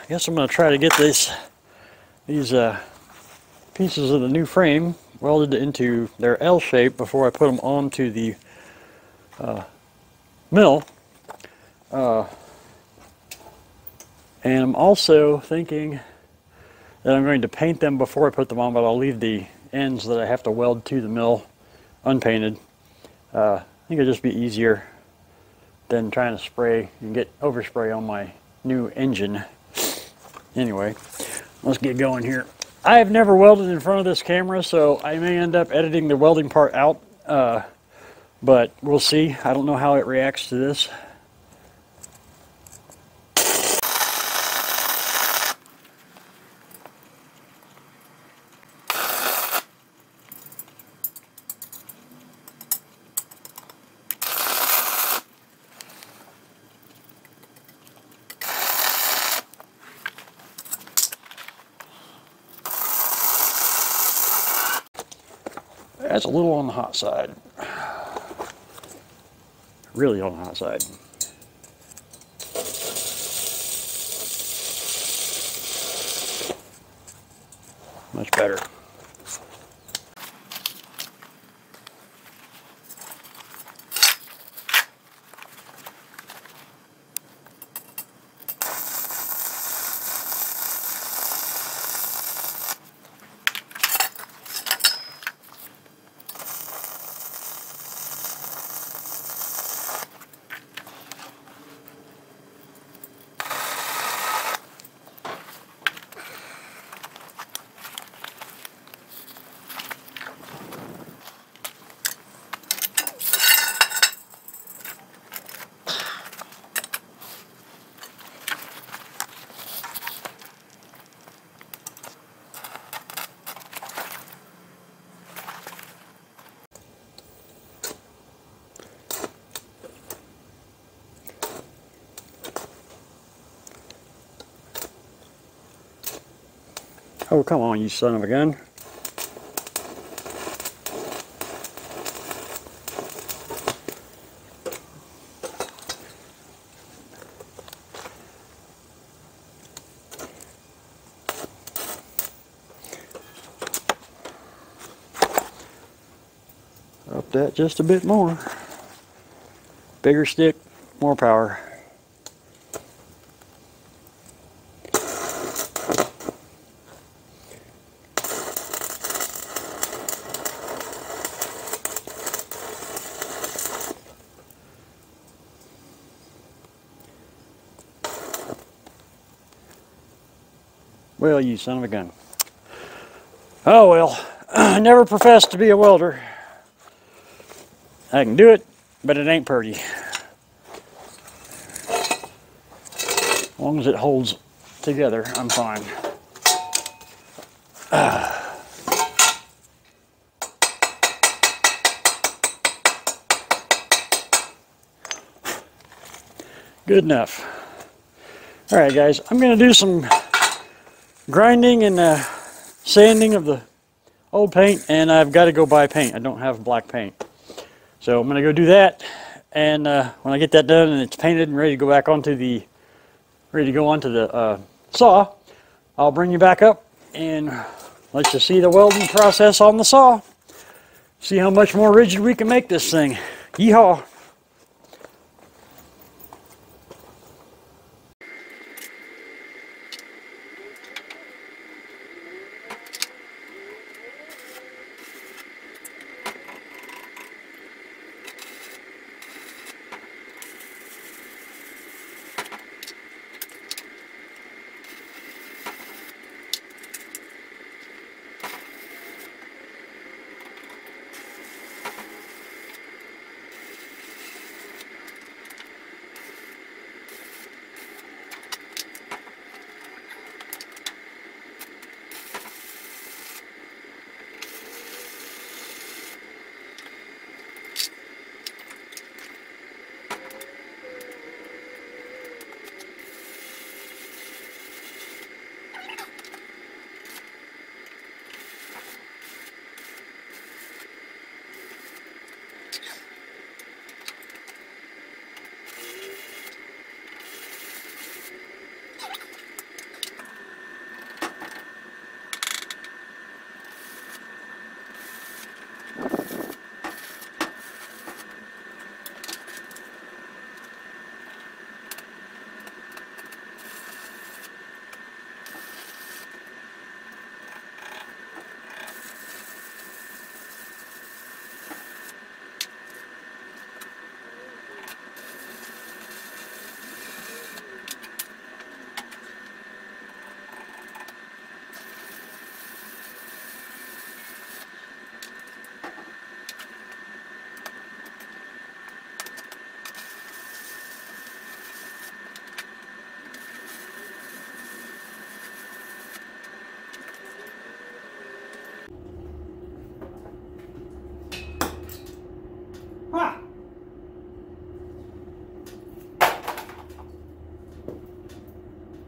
I guess I'm going to try to get these pieces of the new frame welded into their L shape before I put them onto the mill. And I'm also thinking that I'm going to paint them before I put them on, but I'll leave the ends that I have to weld to the mill unpainted. I think it'll just be easier than trying to spray and get overspray on my new engine. Anyway, let's get going here. I have never welded in front of this camera, so I may end up editing the welding part out, but we'll see. I don't know how it reacts to this. That's a little on the hot side. Really on the hot side. Much better. Oh, come on, you son of a gun. Up that just a bit more. Bigger stick, more power. Well, you son of a gun. Oh well, I never professed to be a welder. I can do it, but it ain't pretty. As long as it holds together, I'm fine. Good enough. All right, guys, I'm going to do some grinding and sanding of the old paint, and I've got to go buy paint. I don't have black paint. So I'm going to go do that, and when I get that done and it's painted and ready to go back onto the saw, I'll bring you back up and let you see the welding process on the saw. See how much more rigid we can make this thing. Yeehaw!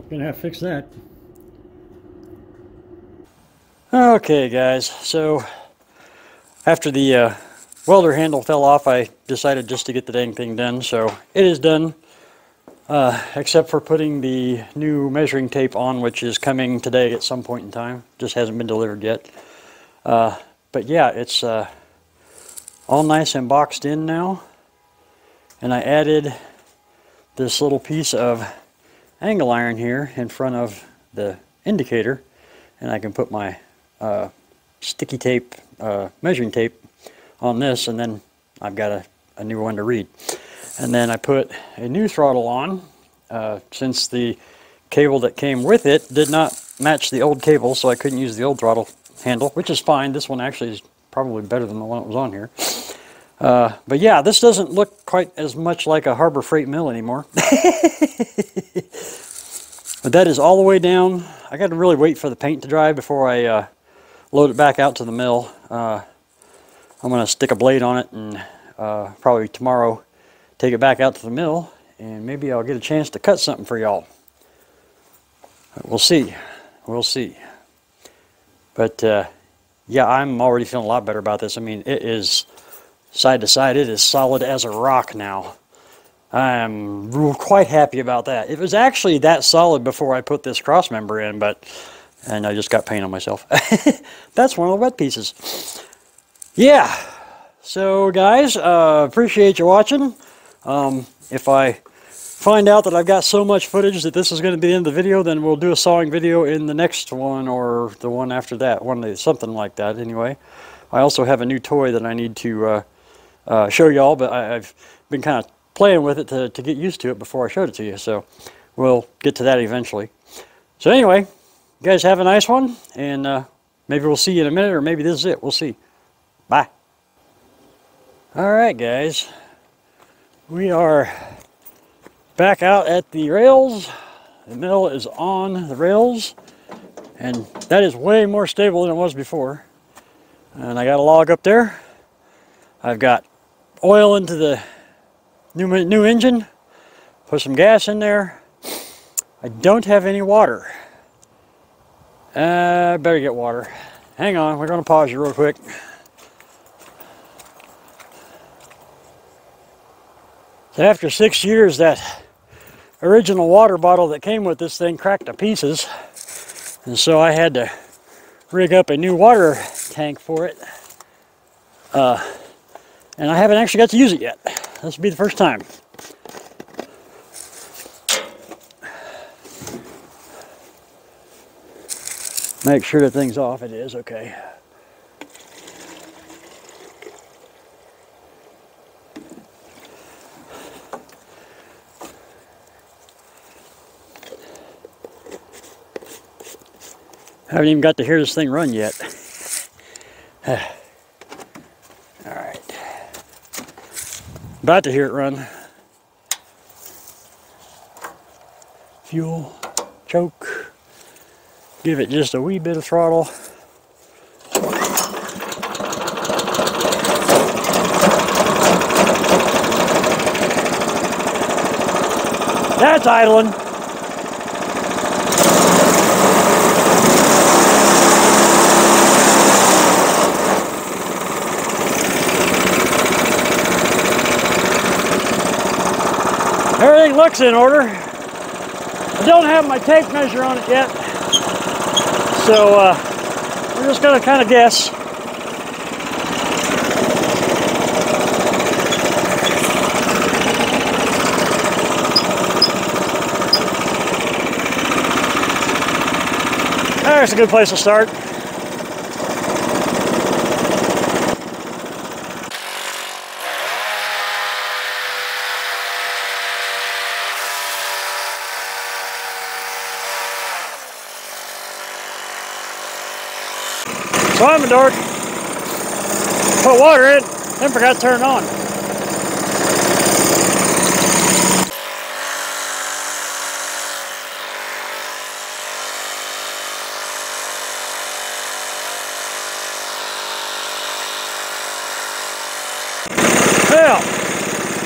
gonna have to fix that. Okay guys, so after the welder handle fell off, I decided just to get the dang thing done. So it is done, except for putting the new measuring tape on, which is coming today at some point in time. Just hasn't been delivered yet. But yeah, it's all nice and boxed in now. And I added this little piece of angle iron here in front of the indicator, and I can put my sticky tape, measuring tape on this, and then I've got a new one to read. And then I put a new throttle on, since the cable that came with it did not match the old cable, so I couldn't use the old throttle handle, which is fine. This one actually is probably better than the one that was on here. But yeah, this doesn't look quite as much like a Harbor Freight mill anymore. But that is all the way down. I got to really wait for the paint to dry before I load it back out to the mill. I'm going to stick a blade on it and probably tomorrow take it back out to the mill, and maybe I'll get a chance to cut something for y'all. We'll see. We'll see. But yeah, I'm already feeling a lot better about this. I mean, it is side to side. It is solid as a rock now. I'm quite happy about that. It was actually that solid before I put this cross member in, and I just got paint on myself. That's one of the wet pieces. Yeah, so guys, appreciate you watching. If I find out that I've got so much footage that this is going to be the end of the video, then we'll do a sawing video in the next one or the one after that, something like that anyway. I also have a new toy that I need to show y'all, but I've been kind of playing with it to get used to it before I showed it to you, so we'll get to that eventually. So anyway, you guys have a nice one, and maybe we'll see you in a minute, or maybe this is it. We'll see. Bye. Alright guys, we are back out at the rails. The mill is on the rails, and that is way more stable than it was before. And I got a log up there. I've got oil into the new engine, put some gas in there. I don't have any water. I better get water. Hang on, we're going to pause you real quick. So after 6 years, that original water bottle that came with this thing cracked to pieces, and so I had to rig up a new water tank for it. And I haven't actually got to use it yet. This will be the first time. Make sure the thing's off. It is, okay. Haven't even got to hear this thing run yet. Alright. About to hear it run. Fuel, choke. Give it just a wee bit of throttle. That's idling. Everything looks in order. I don't have my tape measure on it yet, so we're just going to kind of guess. There's a good place to start. So I'm a dork. Put water in, then forgot to turn it on. Well,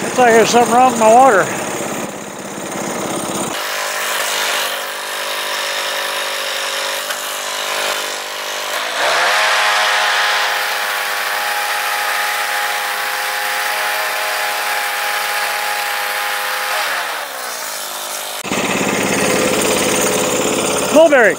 looks like there's something wrong with my water. Mulberry.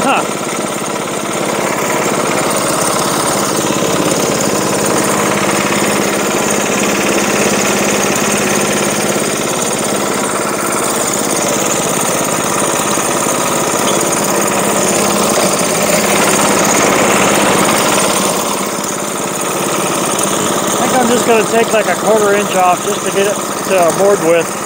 Huh. I'm just going to take like a 1/4 inch off just to get it to board width.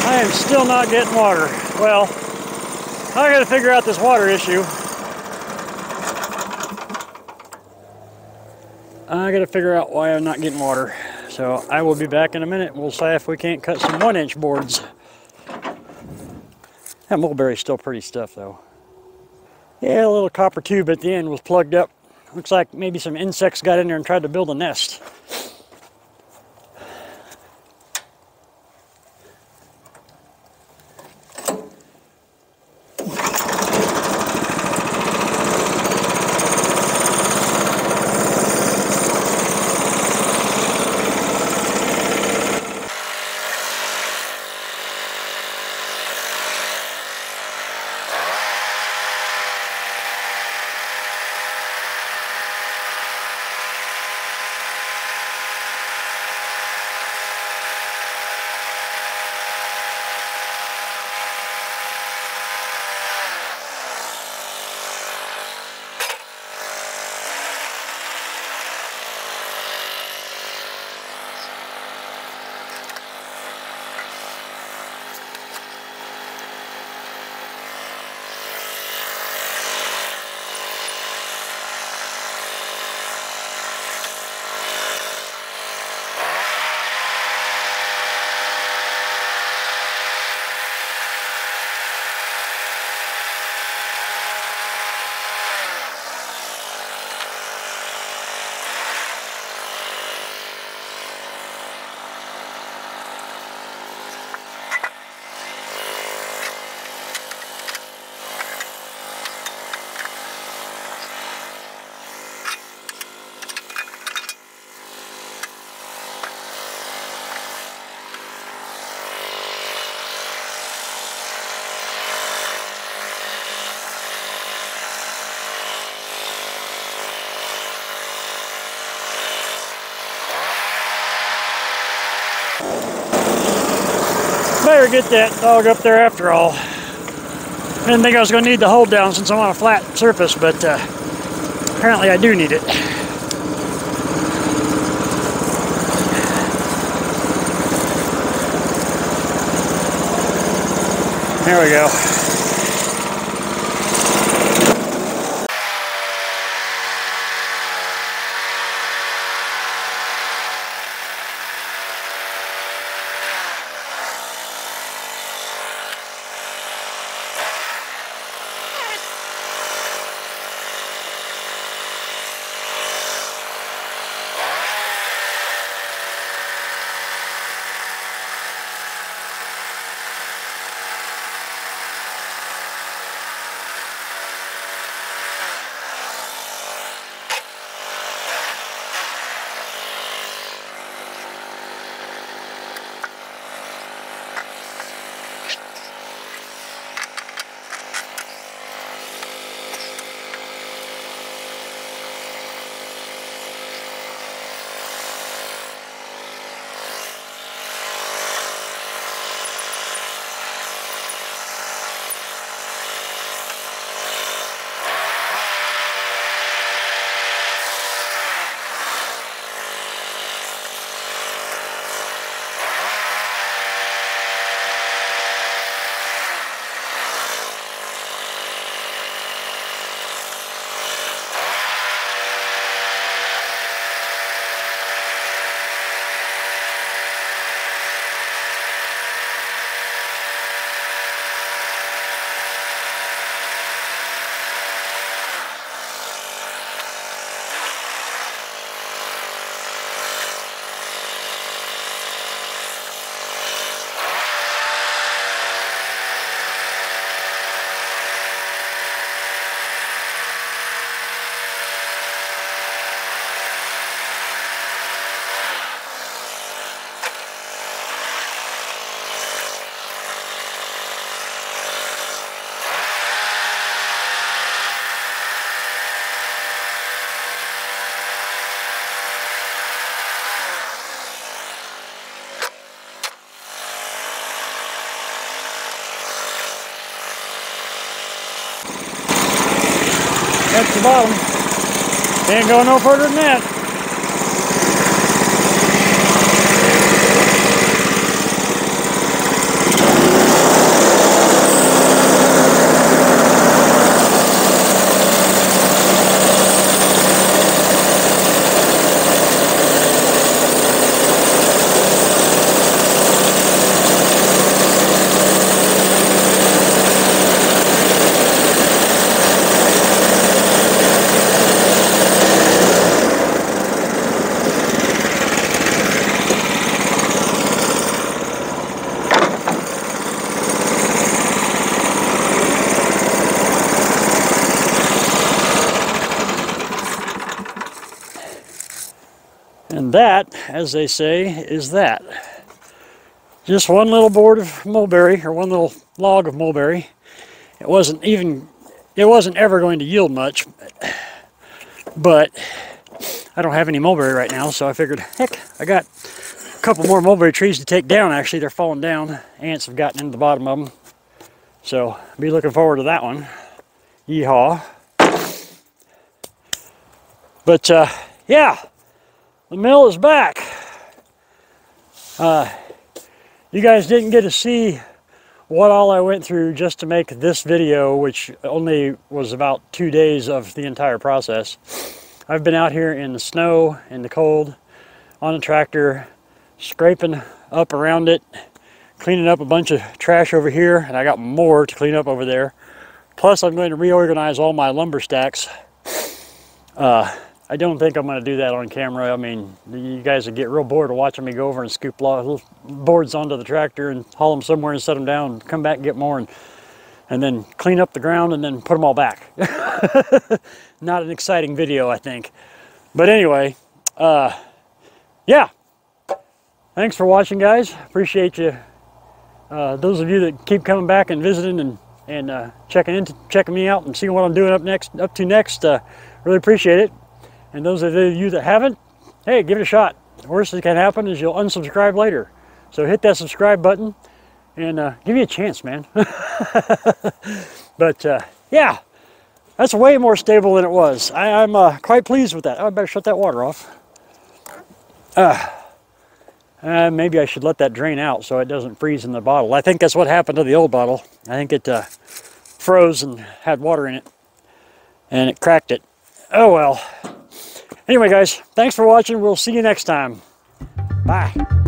I am still not getting water. Well, I got to figure out this water issue. I got to figure out why I'm not getting water. So I will be back in a minute. We'll see if we can't cut some 1-inch boards. That mulberry's still pretty stiff though. Yeah, a little copper tube at the end was plugged up. Looks like maybe some insects got in there and tried to build a nest. Better get that dog up there after all. I didn't think I was going to need the hold down since I'm on a flat surface, but apparently I do need it. There we go. That's the bottom. Can't go no further than that. And that, as they say, is that. Just one little board of mulberry, or one little log of mulberry. It wasn't ever going to yield much, but I don't have any mulberry right now, so I figured, heck, I got a couple more mulberry trees to take down. Actually, they're falling down. Ants have gotten into the bottom of them. So, I'll be looking forward to that one. Yeehaw. But, yeah. The mill is back. You guys didn't get to see what all I went through just to make this video, which only was about 2 days of the entire process. I've been out here in the snow, in the cold, on a tractor, scraping up around it, cleaning up a bunch of trash over here, and I got more to clean up over there. Plus, I'm going to reorganize all my lumber stacks. I don't think I'm going to do that on camera. I mean, you guys would get real bored of watching me go over and scoop little boards onto the tractor and haul them somewhere and set them down, and come back and get more, and then clean up the ground and then put them all back. Not an exciting video, I think. But anyway, yeah. Thanks for watching, guys. Appreciate you. Those of you that keep coming back and visiting and checking me out and seeing what I'm doing up to next. Really appreciate it. And those of you that haven't, hey, give it a shot. The worst that can happen is you'll unsubscribe later. So hit that subscribe button and give me a chance, man. But yeah, that's way more stable than it was. I'm quite pleased with that. Oh, I better shut that water off. Maybe I should let that drain out so it doesn't freeze in the bottle. I think that's what happened to the old bottle. I think it froze and had water in it, and it cracked it. Oh well. Anyway, guys, thanks for watching. We'll see you next time. Bye.